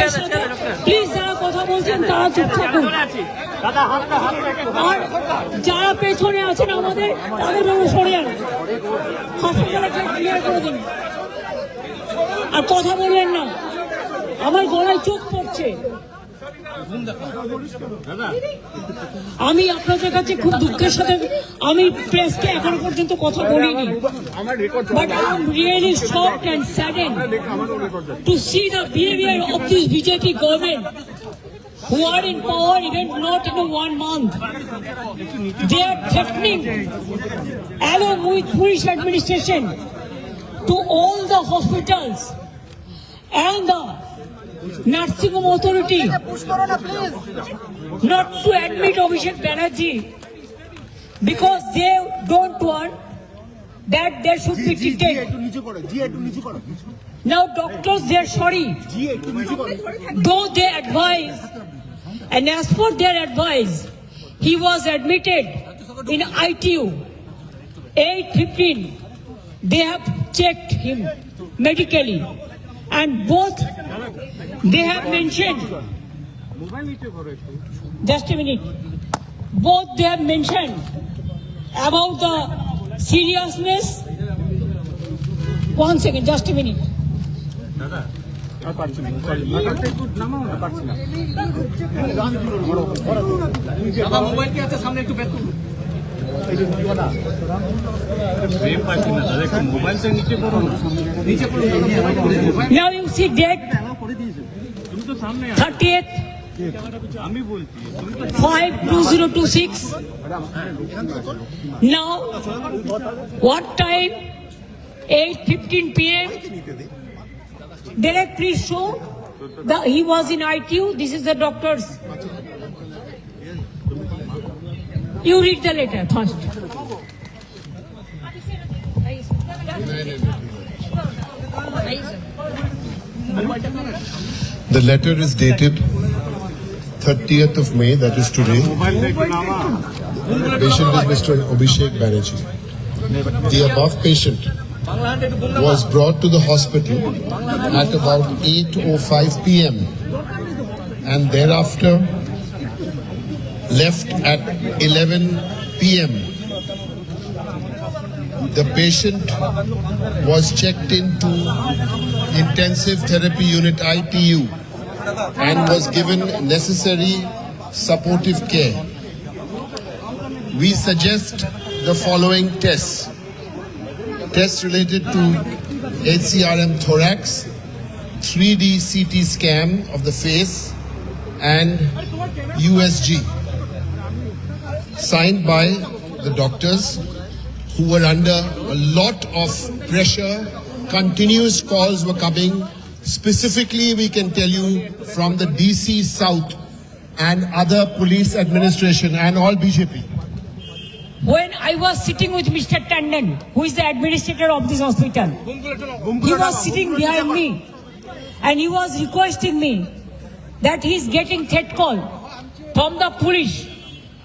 আমার সাথে প্লিজ যারা কথা বলছেন তারা চুপ থাকুন, আর যারা পেছনে আছেন আমাদের তাদের জন্য সরে যান, হাসপাতালটা ক্লিয়ার করে দিন, আর কথা বললেন না, আমার গলায় চোখ পড়ছে। আমি আপনাদের কাছে খুব দুঃখের সাথে আমি প্রেসকে এখনো পর্যন্ত কথা বলিনি, but I am really shocked and saddened to see the behavior of this BJP government who are in power even not in 1 month. They are threatening along with police administration to all the hospitals and the nursing home authority not to admit Abhishek Banerjee because they don't want that there should be treated. Now doctors, they are sorry, though they advise, and as per their advice, he was admitted in ITU 8:15. They have checked him medically, and both they have mentioned, just a minute, both they have mentioned about the seriousness. One second, just a minute. Now you see date 30th 5/2026. Now what time? 8:15 p.m. Direct, please show that he was in ITU. This is the doctor's. You read the letter first. The letter is dated 30th of May, that is today. Patient is Mr. Abhishek Banerjee. The above patient was brought to the hospital at about 8:05 p.m. and thereafter left at 11 p.m. The patient was checked into intensive therapy unit ITU and was given necessary supportive care. We suggest the following tests. Tests related to HCRM thorax, 3D CT scan of the face, and USG. Signed by the doctors who were under a lot of pressure. Continuous calls were coming. Specifically, we can tell you from the DC South and other police administration and all BJP. When I was sitting with Mr. Tandon, who is the administrator of this hospital, he was sitting behind me and he was requesting me that he is getting threat call from the police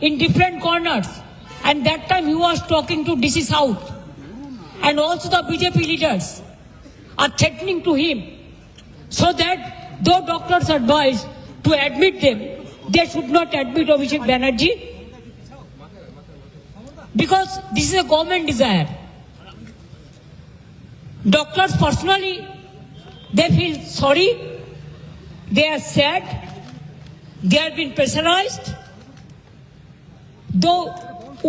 in different corners, and that time he was talking to DC South, and also the BJP leaders are threatening to him, so that though doctors advise to admit them, they should not admit Abhishek Banerjee, because this is a government desire. Doctors personally, they feel sorry, they are sad, they have been pressurized, though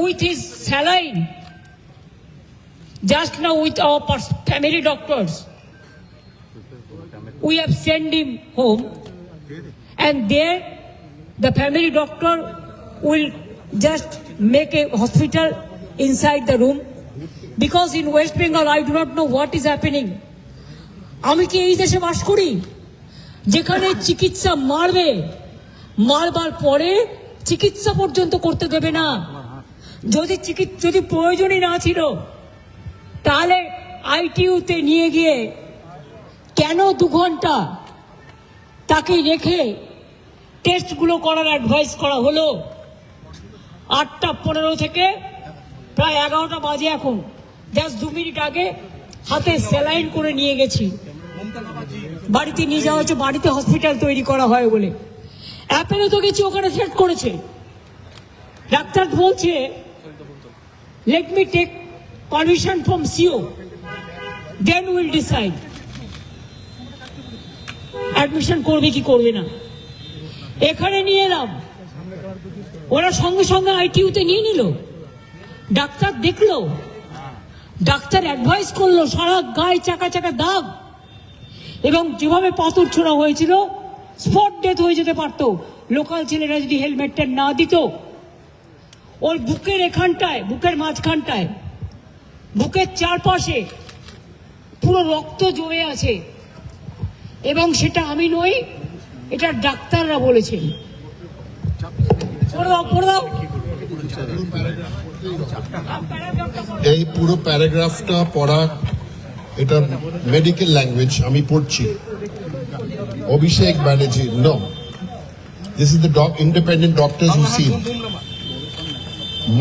with his saline, just now with our family doctors, we have sent him home, and there the family doctor will just make a hospital inside the room, because in West Bengal I do not know what is happening. আমি কি এই দেশে বাস করি যেখানে চিকিৎসা মারবে, মারবার পরে চিকিৎসা পর্যন্ত করতে দেবে না? যদি প্রয়োজনই না ছিল তাহলে আইটিইউতে নিয়ে গিয়ে কেন 2 ঘন্টা তাকে রেখে টেস্টগুলো করার অ্যাডভাইস করা হলো? 8:15 থেকে প্রায় 11টা বাজে এখন, জাস্ট 2 মিনিট আগে হাতে স্যালাইন করে নিয়ে গেছি। বাড়িতে নিয়ে যাওয়া হচ্ছে, বাড়িতে হসপিটাল তৈরি করা হয় বলে। অ্যাপেলে তো গেছি, ওখানে সেট করেছে। ডাক্তার বলছে let me take permission from CO, then will decide admission করবে কি করবে না। এখানে নিয়ে এলাম, ওরা সঙ্গে সঙ্গে আইটিইউতে নিয়ে নিল। ডাক্তার দেখলো, ডাক্তার অ্যাডভাইস করলো, সারা গায়ে চাকা চাকা দাগ, এবং যেভাবে পাথর ছোড়া হয়েছিল স্পট ডেথ হয়ে যেতে পারতো লোকাল ছেলেরা যদি হেলমেটটা না দিত। ওর বুকের এখানটায়, বুকের মাঝখানটায়, বুকের চারপাশে পুরো রক্ত জমে আছে, এবং সেটা আমি নই, এটা ডাক্তাররা বলেছেন। পড়ে দাও, পড়ে দাও। এই পুরো প্যারাগ্রাফটা পড়া, এটা মেডিকেল ল্যাঙ্গুয়েজ, আমি পড়ছি। Abhishek Banerjee, no, this is the independent doctors who see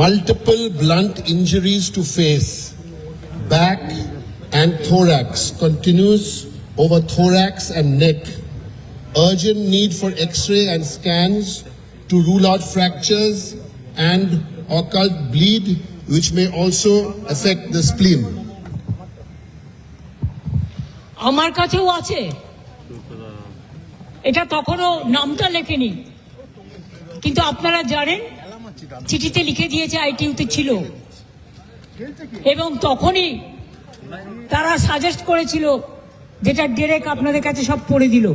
multiple blunt injuries to face, back and thorax, continuous over thorax and neck, urgent need for x-ray and scans to rule out fractures and occult bleed which may also affect the spleen. আমার কাছেও আছে, এটা তখনও নামটা লেখেনি, কিন্তু আপনারা জানেন চিঠিতে লিখে দিয়েছে আইটিইউতে ছিল, এবং তখনই তারা সাজেস্ট করেছিল, যেটা ডিরেক্ট আপনাদের কাছে সব পড়ে দিল।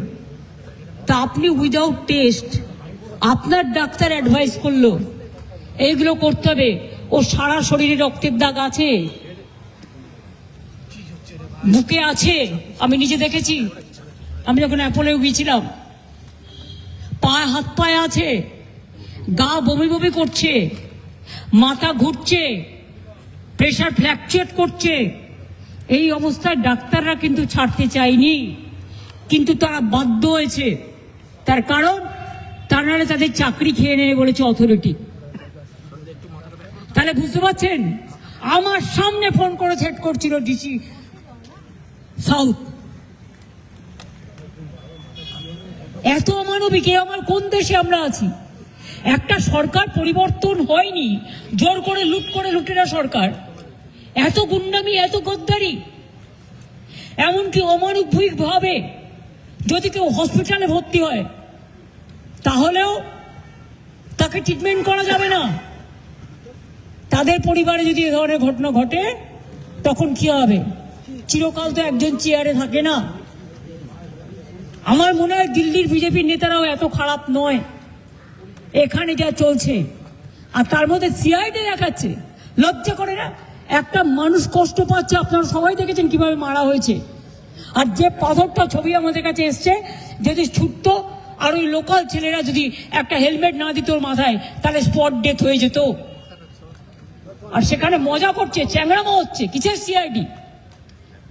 তা আপনি উইদাউট টেস্ট, আপনার ডাক্তার অ্যাডভাইস করলো এইগুলো করতে হবে। ও সারা শরীরে রক্তের দাগ আছে, বুকে আছে, আমি নিজে দেখেছি, আমি যখন অ্যাপোলেও গিয়েছিলাম। পায়ে, হাত পায়ে আছে, গা বমি বমি করছে, মাথা ঘুরছে, প্রেশার ফ্ল্যাকচুয়েট করছে। এই অবস্থায় ডাক্তাররা কিন্তু ছাড়তে চায়নি, কিন্তু তারা বাধ্য হয়েছে। তার কারণ, তার নাহলে তাদের চাকরি খেয়ে নেবে বলেছে অথরিটি। তাহলে বুঝতে পারছেন, আমার সামনে ফোন করে সেট করছিল ডিসি সাউথ। এত অমানবিক, আমার কোন দেশে আমরা আছি? একটা সরকার পরিবর্তন হয়নি, জোর করে লুট করে লুটেরা সরকার। এত গুন্ডামি, এত গদ্দারি, এমনকি অমানবিক ভাবে যদি কেউ হসপিটালে ভর্তি হয় তাহলেও তাকে ট্রিটমেন্ট করা যাবে না। তাদের পরিবারে যদি এ ধরনের ঘটনা ঘটে তখন কি হবে? চিরকাল তো একজন চেয়ারে থাকে না। আমার মনে হয় দিল্লির বিজেপির নেতারাও এত খারাপ নয়, এখানে যা চলছে। আর তার মধ্যে সিআইডি দেখাচ্ছে, লজ্জা করে না? একটা মানুষ কষ্ট পাচ্ছে, আপনারা সবাই দেখেছেন কিভাবে মারা হয়েছে। আর যে পাথরটা ছবি আমাদের কাছে এসছে, যদি ছুটতো আর ওই লোকাল ছেলেরা যদি একটা হেলমেট না দিত ওর মাথায়, তাহলে স্পট ডেথ হয়ে যেত। আর সেখানে মজা করছে, চ্যাংড়ামো হচ্ছে। কিসের সিআইডি?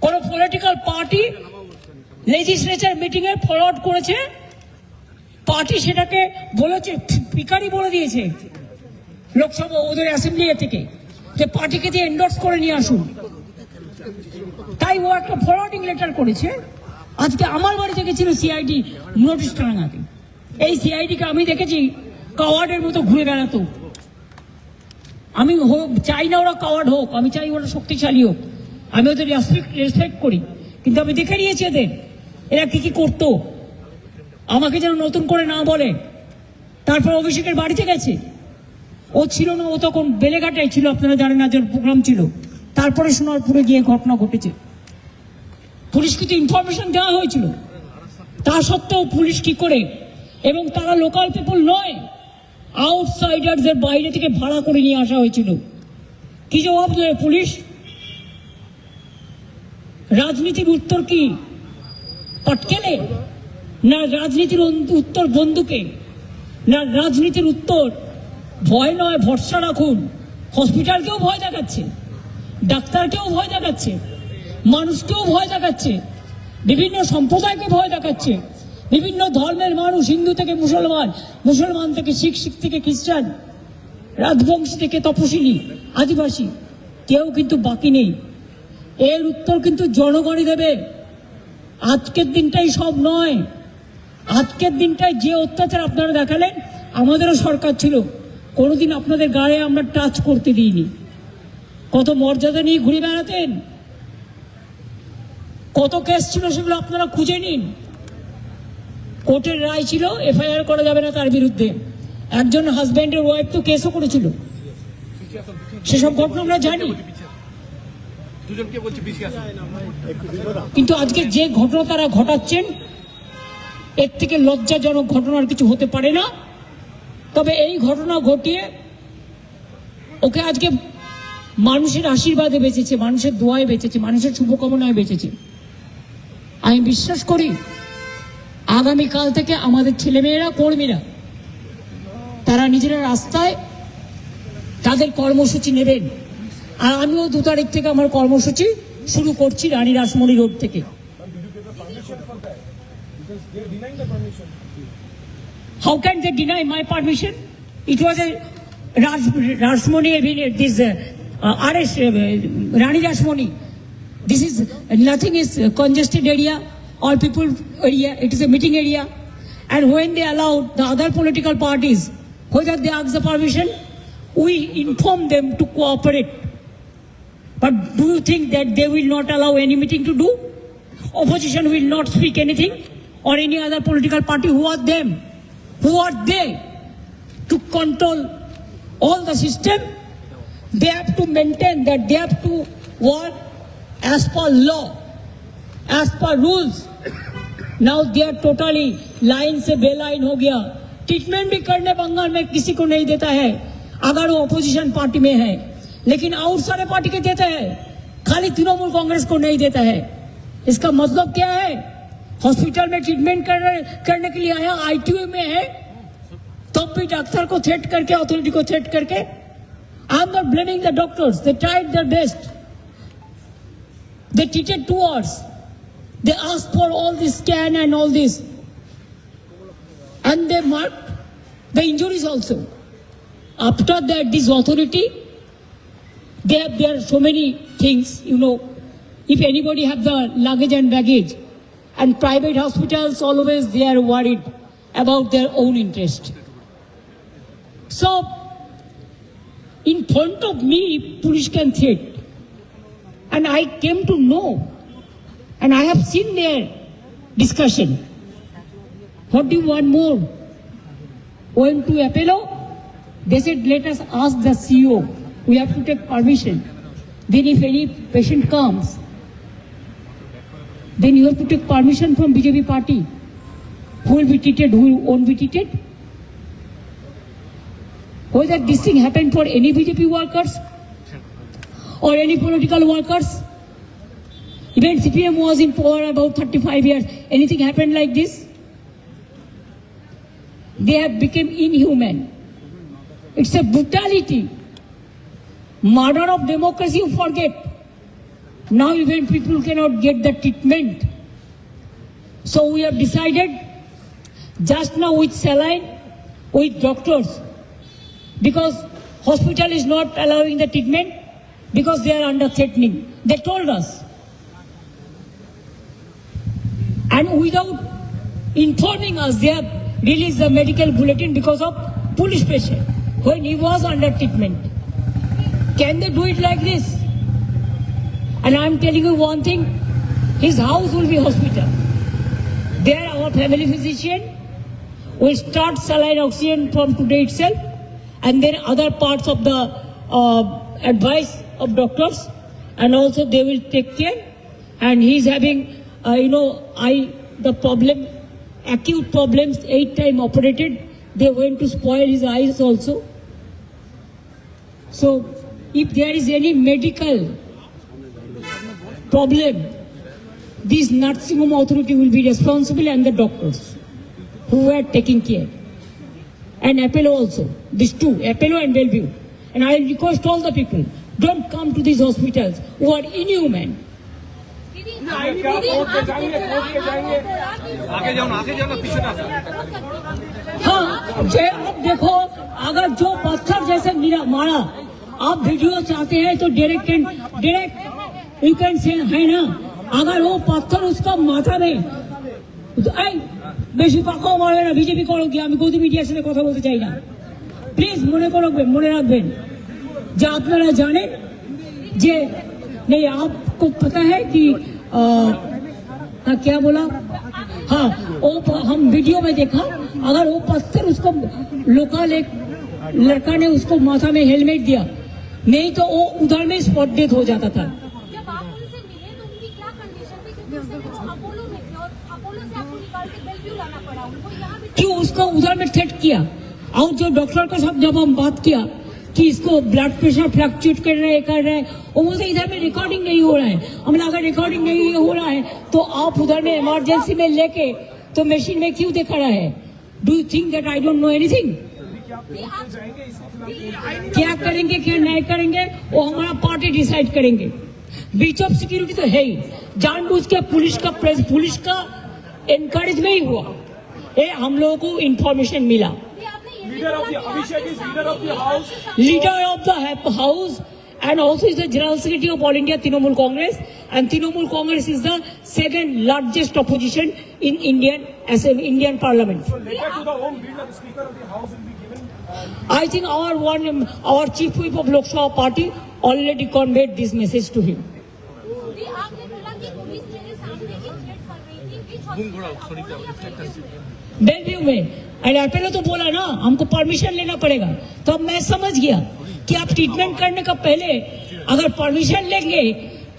কোন পলিটিক্যাল পার্টি লেজিসলেচার মিটিং এ ফরওয়ার্ড করেছে, পার্টি সেটাকে বলেছে, পিকারি বলে দিয়েছে লোকসভা, ওদের অ্যাসেম্বলি থেকে, যে পার্টিকে দিয়ে এন্ডোর্স করে নিয়ে আসুন। তাই ও একটা ফরওয়ার্ডিং লেটার করেছে। আজকে আমার বাড়িতে গেছিল সিআইডি নোটিশ টাঙাতে। এই সিআইডিকে আমি দেখেছি কাওয়ার্ডের মতো ঘুরে বেড়াতো। আমি চাই না ওরা কাওয়ার্ড হোক, আমি চাই ওরা শক্তিশালী হোক, আমি ওদের রেসপেক্ট করি। কিন্তু আমি দেখে নিয়েছি এরা কি কি করতো, আমাকে যেন নতুন করে না বলে। তারপর অভিষেকের বাড়িতে গেছে, ও ছিল না, ও তখন বেলেঘাটায় ছিল, আপনারা জানেন না, যে প্রোগ্রাম ছিল। তারপরে সোনারপুরে গিয়ে ঘটনা ঘটেছে। পুলিশকে তো ইনফরমেশন দেওয়া হয়েছিল, তা সত্ত্বেও পুলিশ কি করে, এবং তারা লোকাল পিপল নয়, আউটসাইডারদের বাইরে থেকে ভাড়া করে নিয়ে আসা হয়েছিল। কি জবাব দেয় পুলিশ? রাজনীতির উত্তর কি? পটকেলে? না রাজনীতির উত্তর বন্দুকে? না রাজনীতির উত্তর ভয় নয়, ভরসা রাখুন। হসপিটালকেও ভয় দেখাচ্ছে, ডাক্তারকেও ভয় দেখাচ্ছে, মানুষকেও ভয় দেখাচ্ছে, বিভিন্ন সম্প্রদায়কে ভয় দেখাচ্ছে, বিভিন্ন ধর্মের মানুষ, হিন্দু থেকে মুসলমান, মুসলমান থেকে শিখ, শিখ থেকে খ্রিস্টান, রাজবংশী থেকে তপশিলি, আদিবাসী, কেউ কিন্তু বাকি নেই। এর উত্তর কিন্তু জনগণই দেবে। আজকের দিনটাই সব নয়, আজকের দিনটাই যে অত্যাচার আপনারা দেখালেন, আমাদেরও সরকার ছিল, কোনোদিন আপনাদের গায়ে আমরা টাচ করতে দিইনি। কত মর্যাদা নিয়ে ঘুরে বেড়াতেন, কত কেস ছিল সেগুলো আপনারা খুঁজে নিন। কোর্টের রায় ছিল এফআইআর করা যাবে না তার বিরুদ্ধে, একজন হাজব্যান্ডের ওয়াইফ তো কেসও করেছিল, সেসব ঘটনা আমরা জানি। কিন্তু আজকে যে ঘটনা তারা ঘটাচ্ছেন, এর থেকে লজ্জাজনক ঘটনার কিছু হতে পারে না। তবে এই ঘটনা ঘটিয়ে ওকে আজকে মানুষের আশীর্বাদে বেঁচেছে, মানুষের দোয়ায় বেঁচেছে, মানুষের শুভকামনায় বেঁচেছে। আমি বিশ্বাস করি আগামীকাল থেকে আমাদের ছেলেমেয়েরা, কর্মীরা, তারা নিজেরা রাস্তায় তাদের কর্মসূচি নেবেন। আর আমিও 2 তারিখ থেকে আমার কর্মসূচি শুরু করছি রানী রাসমণি রোড থেকে। How can they deny my permission? It was a Rashmoni, this arrest, Rani Rashmoni. This is nothing is congested area, all people area. It is a meeting area, and when they allow the other political parties, whether they ask the permission, we inform them to cooperate. But do you think that they will not allow any meeting to do? Opposition will not speak anything, or any other political party. Who are them? Who are they to control all the system? They have to maintain that they have to work as per law, as per rules. Now they are totally line से बेलाइन हो गया। Treatment भी करने बंगाल में किसी को नहीं देता है अगर वो अपोजिशन पार्टी में है, लेकिन और सारे पार्टी के देता है, खाली तृणमूल कांग्रेस को नहीं देता है। इसका मतलब क्या है? हॉस्पिटल में ट्रीटमेंट करने के लिए आया, आईटीयू में है, तब भी डॉक्टर को थ्रेट करके, अथॉरिटी को थ्रेट करके। I am not blaming the doctors, they tried their best, they treated 2 hours, they asked for all this scan and all this, and they marked the injuries also. After that, this authority, there are so many things, you know, if anybody have the luggage and baggage, and private hospitals always they are worried about their own interest. So, in front of me, police can threat, and I came to know, and I have seen their discussion. What do you want more? Went to Apollo, they said, let us ask the CEO. We have to take permission. Then if any patient comes, then you have to take permission from BJP party. Who will be treated, who won't be treated? Whether this thing happened for any BJP workers or any political workers. Even CPM was in power about 35 years. Anything happened like this? They have become inhuman. It's a brutality. Murder of democracy, you forget. Now even people cannot get the treatment. So we have decided, just now with saline, with doctors, because hospital is not allowing the treatment, because they are under threatening. They told us. And without informing us, they have released the medical bulletin because of police pressure when he was under treatment. Can they do it like this? And I am telling you one thing, his house will be hospital. There our family physician will start saline oxygen from today itself, and then other parts of the advice of doctors, and also they will take care. And he is having the problem, acute problems, 8 times operated. They went to spoil his eyes also. So, if there is any medical problem, this nursing home authority will be responsible, and the doctors who are taking care. And Apollo also, these two, Apollo and Bellevue. And I request all the people, don't come to these hospitals who are inhuman. आगे जाओ ना पीछे ना। हाँ, अब देखो, अगर जो पत्थर जैसे मारा, आप वीडियो चाहते हैं तो डायरेक्ट यू कैन से है ना, अगर वो पत्थर उसका माथा में বেশি পাকাও মারবে না বিজেপি করো কি আমি গদি মিডিয়ার সাথে কথা বলতে চাই না প্লিজ মনে রাখবেন যে আপনারা জানেন যে नहीं आपको पता है कि क्या बोला हाँ वो हम वीडियो में देखा अगर वो पत्थर उसको लोकल एक लड़का ने उसको माथा में हेलमेट दिया नहीं तो वो उधर में स्पॉट डेथ हो जाता था जब आप उनसे मिले तो उनकी क्या कंडीशन थी क्योंकि उस समय वो अपोलो में थे और अपोलो से आपको निकाल के बेलव्यू लाना पड़ा उनको यहाँ भी क्यों उसको उधर में थ्रेट किया और जो डॉक्टर के साथ जब हम बात किया कि इसको ब्लड प्रेशर फ्लक्चुएट कर रहे हैं वो बोलते इधर में रिकॉर्डिंग नहीं हो रहा है हमने अगर रिकॉर्डिंग नहीं हो रहा है तो आप उधर में इमरजेंसी में लेके तो मशीन में क्यों दिखा रहा है do you think that I don't know anything क्या करेंगे क्या नहीं करेंगे वो हमारा पार्टी डिसाइड करेंगे ब्रीच ऑफ सिक्योरिटी तो है ही जानबूझ के पुलिस का एनकरेज में ही हुआ ये हम लोगों को इंफॉर्मेशन मिला Leader of the Abhishek is leader of the house. Leader of the house and also is the General Secretary of All India Trinamool Congress and Trinamool Congress is the second largest opposition in Indian Parliament. So letter to the home bill of the Speaker of the House will be given. I think our Chief Whip of Lok Sabha Party already conveyed this message to him. आपने बोला कि police मेरे सामने एक threat कर रही थी which hospital Belvieu में अरे पहले तो बोला ना हमको परमिशन लेना पड़ेगा तो अब मैं समझ गया कि आप ट्रीटमेंट करने का पहले अगर परमिशन लेंगे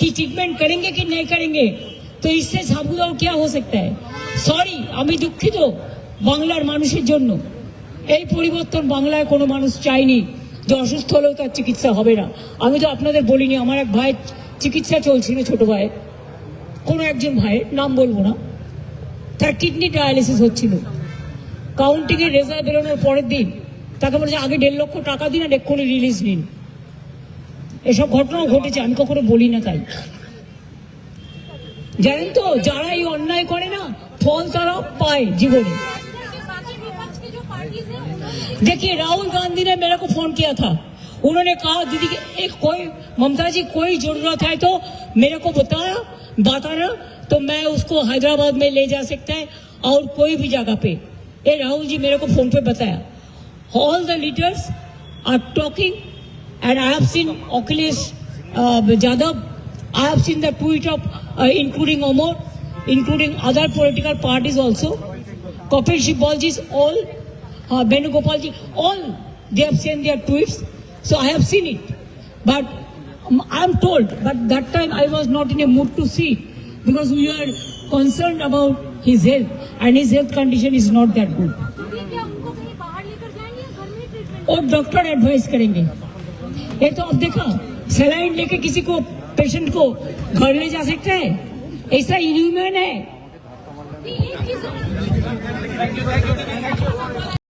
कि ट्रीटमेंट करेंगे कि नहीं करेंगे तो इससे साबुदाव क्या हो सकता है সরি আমি দুঃখিত বাংলার মানুষের জন্য এই পরিবর্তন বাংলায় কোনো মানুষ চায়নি যে অসুস্থ হলেও তার চিকিৎসা হবে না আমি তো আপনাদের বলিনি আমার এক ভাই চিকিৎসা চলছিল ছোট ভাই কোনো একজন ভাইয়ের নাম বলবো না তার কিডনি ডায়ালিসিস হচ্ছিল কাউন্টিং এর রেজাল্ট বেরোনোর পরের দিন তাকে বলেছে আগে 1.5 লক্ষ টাকা দিন আর এক্ষুনি রিলিজ নিন এসব ঘটনাও ঘটেছে আমি কখনো বলি না তাই জানেন তো যারা এই অন্যায় করে না ফল তারা পায় জীবনে बाकी विपक्ष की जो पार्टीज है देखिए राहुल गांधी ने मेरे को फोन किया था उन्होंने कहा दीदी एक कोई ममता जी कोई जरूरत है तो मेरे को बताना तो मैं उसको हैदराबाद में ले जा सकता है और कोई भी जगह पे ये राहुल जी मेरे को फोन पे बताया all the leaders are talking and I have seen Akhilesh Yadav I have seen the tweet of including Omar including other political parties also Kapil Sibal ji all Venugopal ji all they have sent their tweets so I have seen it but I am told but that time I was not in a mood to see because we are concerned about his health and his health condition is not that good क्या उनको कहीं बाहर लेकर जाएंगे या घर में treatment और डॉक्टर एडवाइस करेंगे ये तो अब देखा सलाइन लेके किसी को पेशेंट को घर ले जा सकता है ऐसा इनह्यूमन है एक चीज